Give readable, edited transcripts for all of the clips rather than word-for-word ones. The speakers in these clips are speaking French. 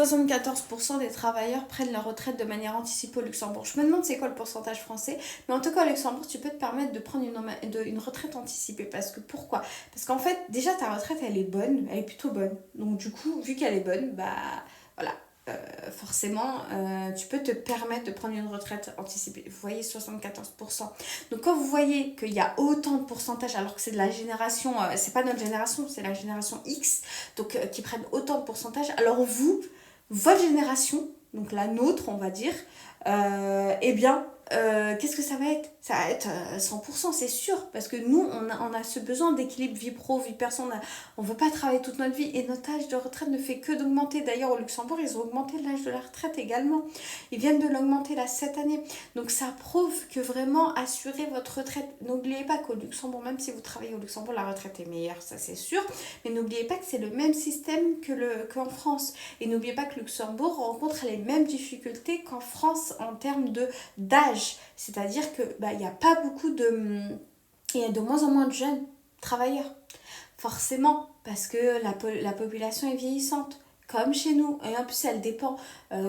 74% des travailleurs prennent leur retraite de manière anticipée au Luxembourg. Je me demande c'est quoi le pourcentage français, mais en tout cas au Luxembourg, tu peux te permettre de prendre une retraite anticipée. Parce que pourquoi? Parce qu'en fait, déjà ta retraite, elle est bonne, elle est plutôt bonne. Donc du coup, vu qu'elle est bonne, bah voilà, forcément, tu peux te permettre de prendre une retraite anticipée. Vous voyez, 74%. Donc quand vous voyez qu'il y a autant de pourcentage, alors que c'est de la génération, c'est pas notre génération, c'est la génération X, donc qui prennent autant de pourcentage, alors vous, votre génération, donc la nôtre, on va dire, eh bien, qu'est-ce que ça va être? Ça va être 100%, c'est sûr, parce que nous, on a ce besoin d'équilibre vie pro, vie perso, on ne veut pas travailler toute notre vie, et notre âge de retraite ne fait que d'augmenter. D'ailleurs, au Luxembourg, ils ont augmenté l'âge de la retraite également. Ils viennent de l'augmenter là cette année. Donc ça prouve que vraiment, assurer votre retraite, n'oubliez pas qu'au Luxembourg, même si vous travaillez au Luxembourg, la retraite est meilleure, ça c'est sûr, mais n'oubliez pas que c'est le même système qu'en France. Et n'oubliez pas que le Luxembourg rencontre les mêmes difficultés qu'en France en termes d'âge. C'est-à-dire que il y a pas beaucoup de... Il y a de moins en moins de jeunes travailleurs. Forcément, parce que la population est vieillissante. Comme chez nous. Et en plus, elle dépend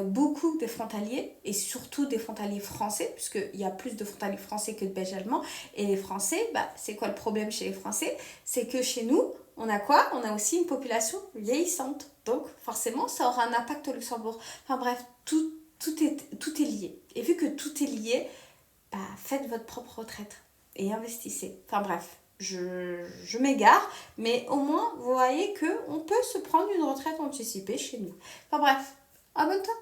beaucoup des frontaliers, et surtout des frontaliers français, puisqu'il y a plus de frontaliers français que de Belges allemands. Et les Français, c'est quoi le problème chez les Français? C'est que chez nous, on a quoi? On a aussi une population vieillissante. Donc, forcément, ça aura un impact au Luxembourg. Enfin bref, tout est lié. Et vu que tout est lié, faites votre propre retraite et investissez. Enfin bref, je m'égare, mais au moins, vous voyez qu'on peut se prendre une retraite anticipée chez nous. Enfin bref, abonne-toi.